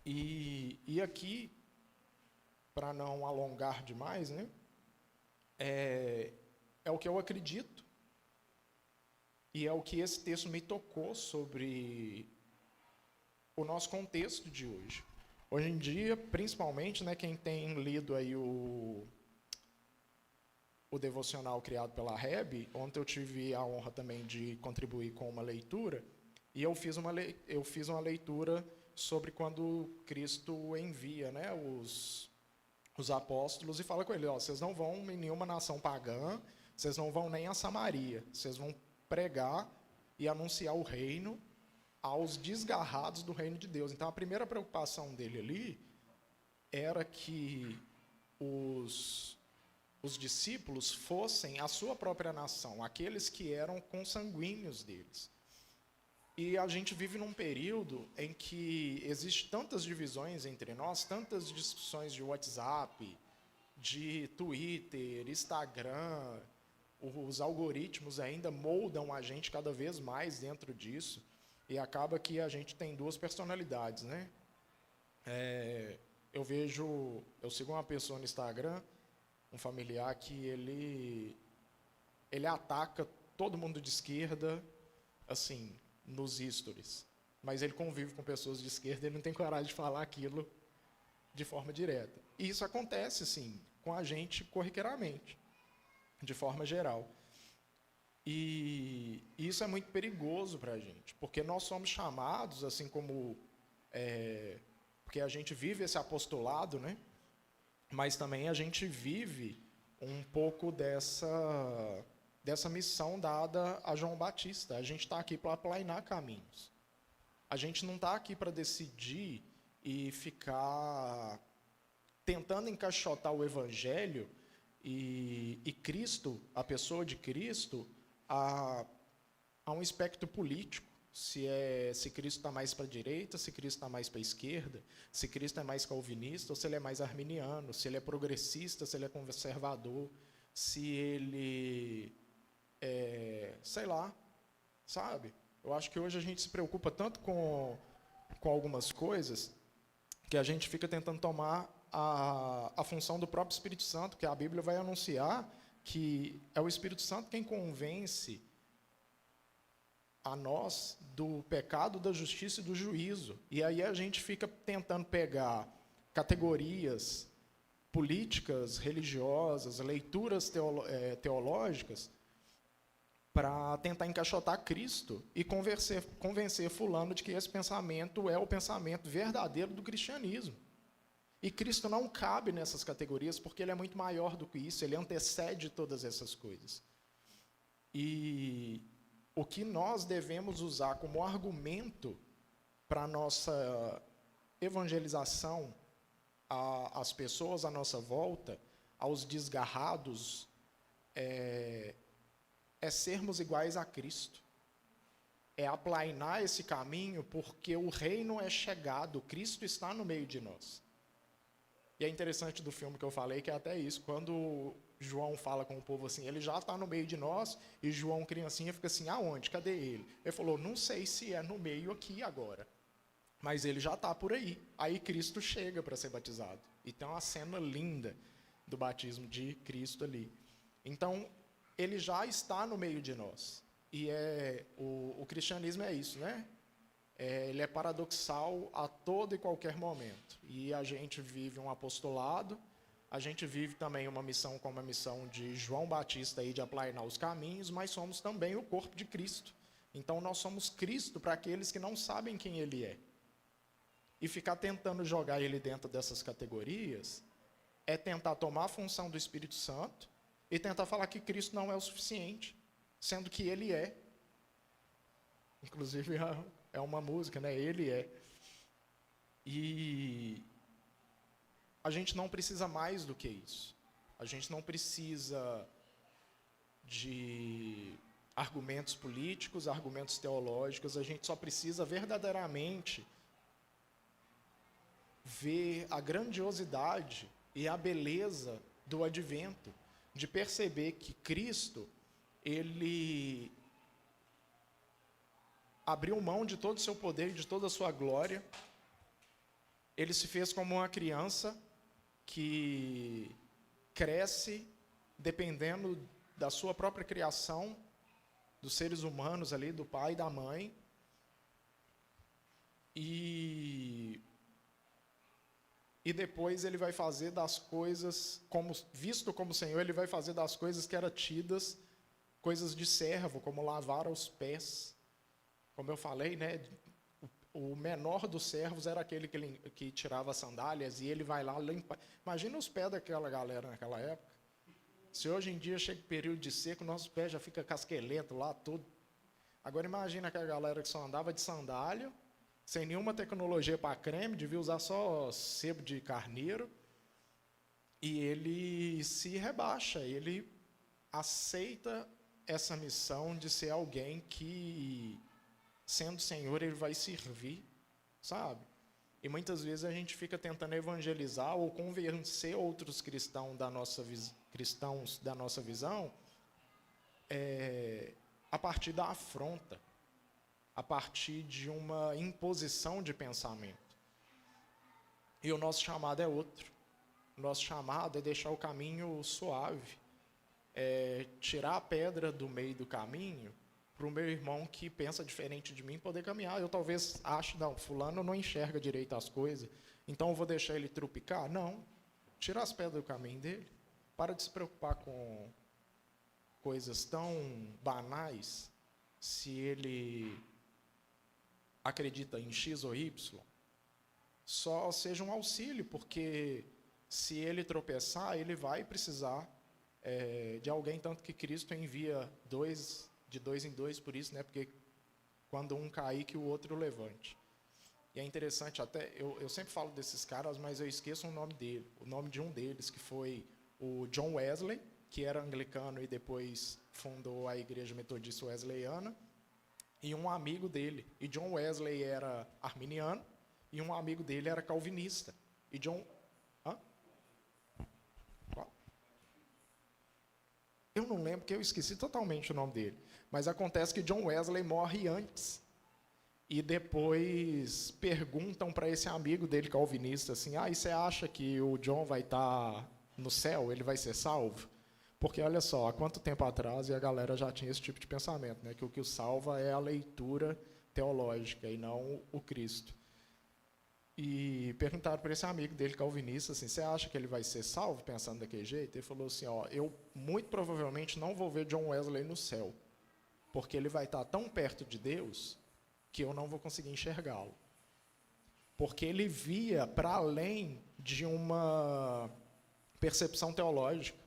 E aqui, para não alongar demais, né, é o que eu acredito, e é o que esse texto me tocou sobre o nosso contexto de hoje. Hoje em dia, principalmente, né, quem tem lido aí o devocional criado pela Reb, ontem eu tive a honra também de contribuir com uma leitura, e eu fiz uma leitura sobre quando Cristo envia, né, os apóstolos e fala com ele, ó, vocês não vão em nenhuma nação pagã, vocês não vão nem a Samaria, vocês vão pregar e anunciar o reino aos desgarrados do reino de Deus. Então, a primeira preocupação dele ali era que os discípulos fossem a sua própria nação, aqueles que eram consanguíneos deles. E a gente vive num período em que existem tantas divisões entre nós, tantas discussões de WhatsApp, de Twitter, Instagram, os algoritmos ainda moldam a gente cada vez mais dentro disso, e acaba que a gente tem duas personalidades, né? Eu sigo uma pessoa no Instagram, um familiar, que ele ataca todo mundo de esquerda, assim, nos stories. Mas ele convive com pessoas de esquerda, ele não tem coragem de falar aquilo de forma direta. E isso acontece, assim, com a gente corriqueiramente, de forma geral. E isso é muito perigoso para a gente, porque nós somos chamados, assim como... porque a gente vive esse apostolado, né? Mas também a gente vive um pouco dessa missão dada a João Batista. A gente está aqui para aplainar caminhos. A gente não está aqui para decidir e ficar tentando encaixotar o Evangelho e Cristo, a pessoa de Cristo, a um espectro político. Se Cristo está mais para a direita, se Cristo está mais para a esquerda, se Cristo é mais calvinista ou se ele é mais arminiano, se ele é progressista, se ele é conservador, se ele sei lá, sabe? Eu acho que hoje a gente se preocupa tanto com algumas coisas que a gente fica tentando tomar a função do próprio Espírito Santo, que a Bíblia vai anunciar que é o Espírito Santo quem convence a nós do pecado, da justiça e do juízo. E aí a gente fica tentando pegar categorias políticas, religiosas, leituras teológicas, para tentar encaixotar Cristo e convencer fulano de que esse pensamento é o pensamento verdadeiro do cristianismo. E Cristo não cabe nessas categorias, porque ele é muito maior do que isso, ele antecede todas essas coisas. E o que nós devemos usar como argumento para a nossa evangelização às pessoas à nossa volta, aos desgarrados, é sermos iguais a Cristo. É aplainar esse caminho, porque o reino é chegado, Cristo está no meio de nós. E é interessante do filme que eu falei, que é até isso, quando João fala com o povo assim, ele já está no meio de nós, e João, criancinha, fica assim, aonde? Cadê ele? Ele falou, não sei se é no meio aqui agora, mas ele já está por aí. Aí Cristo chega para ser batizado. E tem uma cena linda do batismo de Cristo ali. Então, ele já está no meio de nós. E o cristianismo é isso, né? Ele é paradoxal a todo e qualquer momento. E a gente vive um apostolado, a gente vive também uma missão como a missão de João Batista aí, de aplainar os caminhos, mas somos também o corpo de Cristo. Então nós somos Cristo para aqueles que não sabem quem ele é. E ficar tentando jogar ele dentro dessas categorias é tentar tomar a função do Espírito Santo e tentar falar que Cristo não é o suficiente, sendo que ele é. Inclusive é uma música, né? Ele é. E a gente não precisa mais do que isso. A gente não precisa de argumentos políticos, argumentos teológicos. A gente só precisa verdadeiramente ver a grandiosidade e a beleza do advento, de perceber que Cristo, ele abriu mão de todo o seu poder, de toda a sua glória. Ele se fez como uma criança que cresce dependendo da sua própria criação, dos seres humanos ali, do pai e da mãe. E depois ele vai fazer das coisas, visto como Senhor, ele vai fazer das coisas que eram tidas coisas de servo, como lavar os pés. Como eu falei, né, o menor dos servos era aquele que tirava as sandálias e ele vai lá limpar. Imagina os pés daquela galera naquela época. Se hoje em dia chega o período de seco, nossos pés já ficam casqueletos lá, tudo. Agora imagina aquela galera que só andava de sandália, sem nenhuma tecnologia para creme, devia usar só sebo de carneiro. E ele se rebaixa, ele aceita essa missão de ser alguém que, sendo Senhor, ele vai servir, sabe? E muitas vezes a gente fica tentando evangelizar ou convencer outros cristãos da nossa visão a partir da afronta, a partir de uma imposição de pensamento. E o nosso chamado é outro. O nosso chamado é deixar o caminho suave, tirar a pedra do meio do caminho para o meu irmão que pensa diferente de mim poder caminhar. Eu talvez ache, não, fulano não enxerga direito as coisas, então eu vou deixar ele trupicar? Não. Tira as pedras do caminho dele. Para de se preocupar com coisas tão banais. Se ele acredita em X ou Y, só seja um auxílio, porque se ele tropeçar, ele vai precisar de alguém, tanto que Cristo envia de dois em dois, por isso, né? Porque quando um cair, que o outro levante. E é interessante, até eu sempre falo desses caras, mas eu esqueço o nome de um deles, que foi o John Wesley, que era anglicano e depois fundou a Igreja Metodista Wesleyana, e um amigo dele. E John Wesley era arminiano, e um amigo dele era calvinista. E John... Hã? Qual? Eu não lembro, porque eu esqueci totalmente o nome dele. Mas acontece que John Wesley morre antes. E depois perguntam para esse amigo dele, calvinista, assim, e você acha que o John vai estar no céu, ele vai ser salvo? Porque, olha só, há quanto tempo atrás a galera já tinha esse tipo de pensamento, né? Que o salva é a leitura teológica e não o Cristo. E perguntaram para esse amigo dele, calvinista, assim, você acha que ele vai ser salvo pensando daquele jeito? Ele falou assim, eu muito provavelmente não vou ver John Wesley no céu, porque ele vai estar tão perto de Deus que eu não vou conseguir enxergá-lo. Porque ele via para além de uma percepção teológica.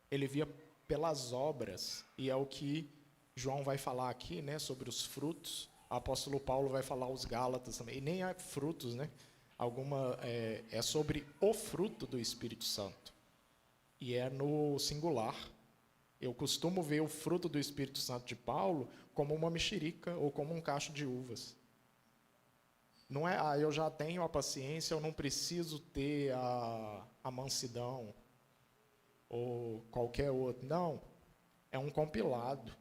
Ele via pelas obras, e é o que João vai falar aqui, né, sobre os frutos. O apóstolo Paulo vai falar aos Gálatas também, e nem é frutos, né? É sobre o fruto do Espírito Santo. E é no singular. Eu costumo ver o fruto do Espírito Santo de Paulo como uma mexerica ou como um cacho de uvas. Não é, eu já tenho a paciência, eu não preciso ter a mansidão ou qualquer outro. Não, é um compilado.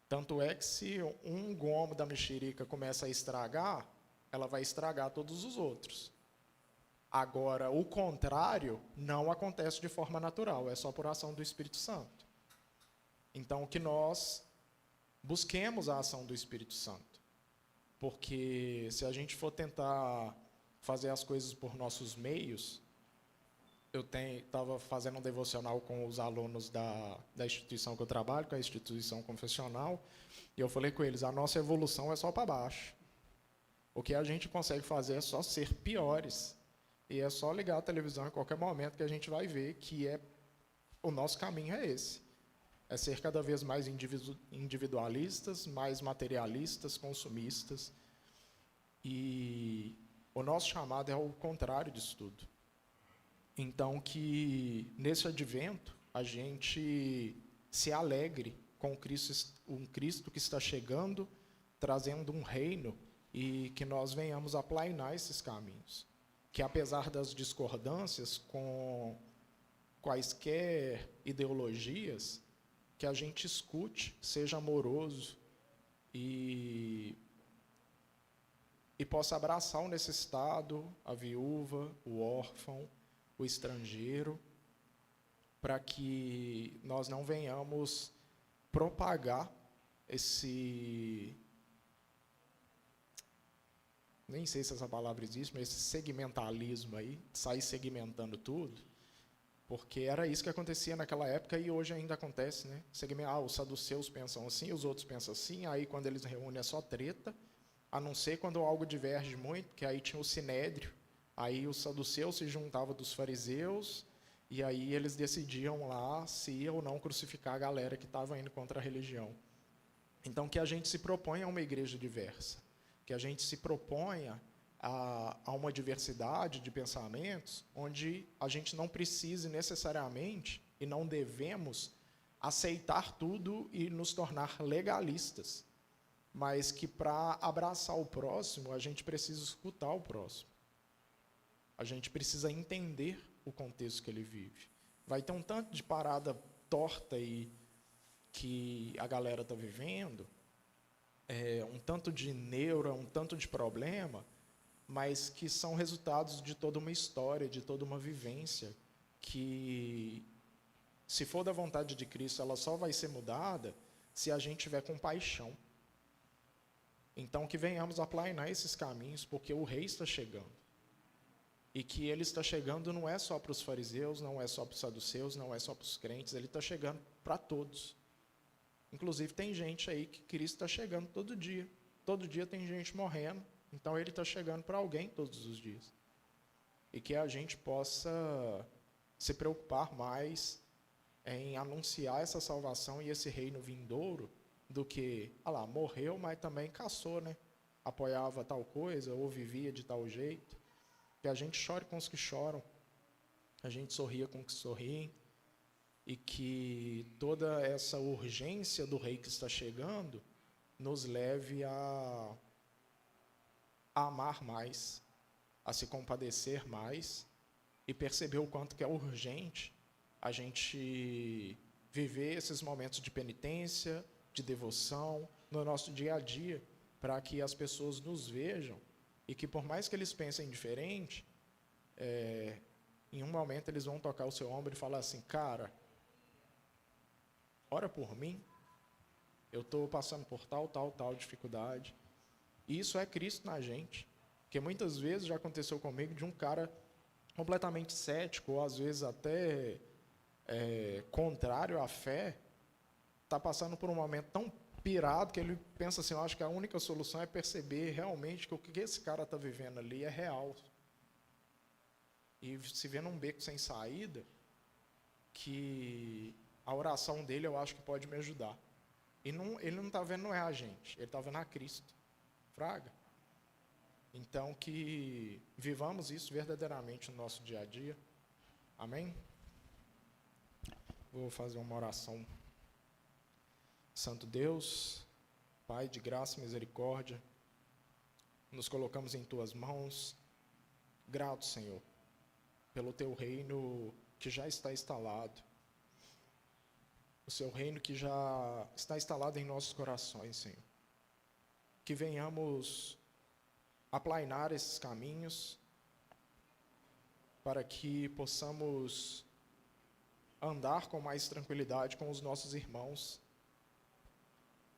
Tanto é que se um gomo da mexerica começa a estragar, ela vai estragar todos os outros. Agora, o contrário não acontece de forma natural, é só por ação do Espírito Santo. Então, que nós busquemos a ação do Espírito Santo. Porque se a gente for tentar fazer as coisas por nossos meios, eu estava fazendo um devocional com os alunos da instituição que eu trabalho, que é a instituição confessional, e eu falei com eles, a nossa evolução é só para baixo. O que a gente consegue fazer é só ser piores. E é só ligar a televisão em qualquer momento que a gente vai ver que o nosso caminho é esse. É ser cada vez mais individualistas, mais materialistas, consumistas. E o nosso chamado é o contrário disso tudo. Então, que nesse advento a gente se alegre com um Cristo que está chegando, trazendo um reino, e que nós venhamos aplainar esses caminhos. Que apesar das discordâncias com quaisquer ideologias, que a gente escute, seja amoroso e possa abraçar o necessitado, a viúva, o órfão, o estrangeiro, para que nós não venhamos propagar esse, nem sei se essa palavra existe, mas esse segmentalismo aí, sair segmentando tudo, porque era isso que acontecia naquela época e hoje ainda acontece, né? Os saduceus pensam assim, os outros pensam assim, aí quando eles reúnem é só treta, a não ser quando algo diverge muito, que aí tinha o sinédrio, aí os saduceus se juntavam dos fariseus, e aí eles decidiam lá se ia ou não crucificar a galera que estava indo contra a religião. Então, que a gente se proponha a uma igreja diversa, que a gente se proponha a uma diversidade de pensamentos, onde a gente não precise necessariamente, e não devemos, aceitar tudo e nos tornar legalistas, mas que para abraçar o próximo, a gente precisa escutar o próximo. A gente precisa entender o contexto que ele vive. Vai ter um tanto de parada torta aí que a galera está vivendo, um tanto de neura, um tanto de problema, mas que são resultados de toda uma história, de toda uma vivência, que, se for da vontade de Cristo, ela só vai ser mudada se a gente tiver compaixão. Então, que venhamos aplainar esses caminhos, porque o Rei está chegando. E que ele está chegando não é só para os fariseus, não é só para os saduceus, não é só para os crentes, ele está chegando para todos. Inclusive, tem gente aí que Cristo está chegando todo dia. Todo dia tem gente morrendo, então ele está chegando para alguém todos os dias. E que a gente possa se preocupar mais em anunciar essa salvação e esse reino vindouro, do que, morreu, mas também caçou, né? Apoiava tal coisa, ou vivia de tal jeito. Que a gente chore com os que choram, a gente sorria com os que sorriem, e que toda essa urgência do Rei que está chegando nos leve a amar mais, a se compadecer mais, e perceber o quanto que é urgente a gente viver esses momentos de penitência, de devoção, no nosso dia a dia, para que as pessoas nos vejam, e que por mais que eles pensem diferente, em um momento eles vão tocar o seu ombro e falar assim: cara, ora por mim, eu estou passando por tal dificuldade. E isso é Cristo na gente. Porque muitas vezes já aconteceu comigo de um cara completamente cético, ou às vezes até contrário à fé, está passando por um momento tão pirado que ele pensa assim: eu acho que a única solução é perceber realmente que o que esse cara está vivendo ali é real. E se vê num beco sem saída, que a oração dele eu acho que pode me ajudar. E ele não está vendo, não é a gente, ele está vendo a Cristo. Fraga. Então, que vivamos isso verdadeiramente no nosso dia a dia. Amém? Vou fazer uma oração. Santo Deus, Pai de graça e misericórdia, nos colocamos em Tuas mãos, gratos, Senhor, pelo Teu reino que já está instalado, o Seu reino que já está instalado em nossos corações, Senhor. Que venhamos aplainar esses caminhos, para que possamos andar com mais tranquilidade com os nossos irmãos,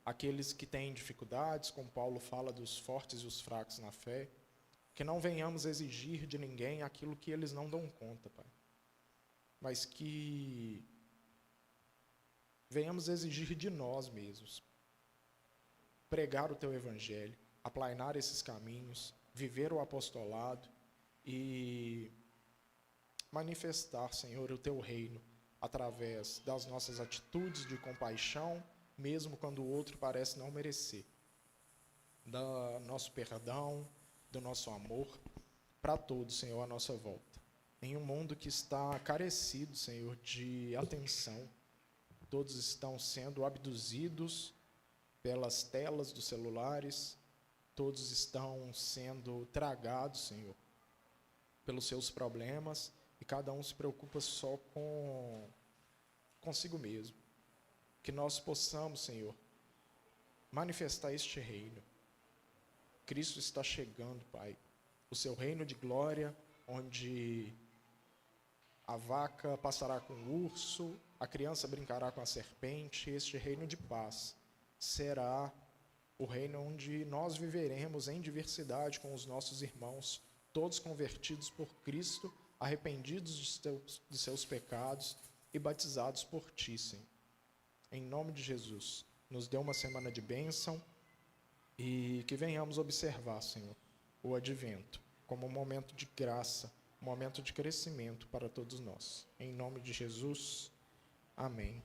aqueles que têm dificuldades, como Paulo fala dos fortes e os fracos na fé, que não venhamos exigir de ninguém aquilo que eles não dão conta, Pai, mas que venhamos exigir de nós mesmos, pregar o Teu Evangelho, aplainar esses caminhos, viver o apostolado e manifestar, Senhor, o Teu reino através das nossas atitudes de compaixão, mesmo quando o outro parece não merecer, do nosso perdão, do nosso amor, para todos, Senhor, à nossa volta. Em um mundo que está carecido, Senhor, de atenção, todos estão sendo abduzidos pelas telas dos celulares, todos estão sendo tragados, Senhor, pelos seus problemas, e cada um se preocupa só consigo mesmo. Que nós possamos, Senhor, manifestar este reino. Cristo está chegando, Pai. O seu reino de glória, onde a vaca passará com o urso, a criança brincará com a serpente. Este reino de paz será o reino onde nós viveremos em diversidade com os nossos irmãos, todos convertidos por Cristo, arrependidos de seus pecados e batizados por Ti, Senhor. Em nome de Jesus, nos dê uma semana de bênção e que venhamos observar, Senhor, o advento como um momento de graça, um momento de crescimento para todos nós. Em nome de Jesus, amém.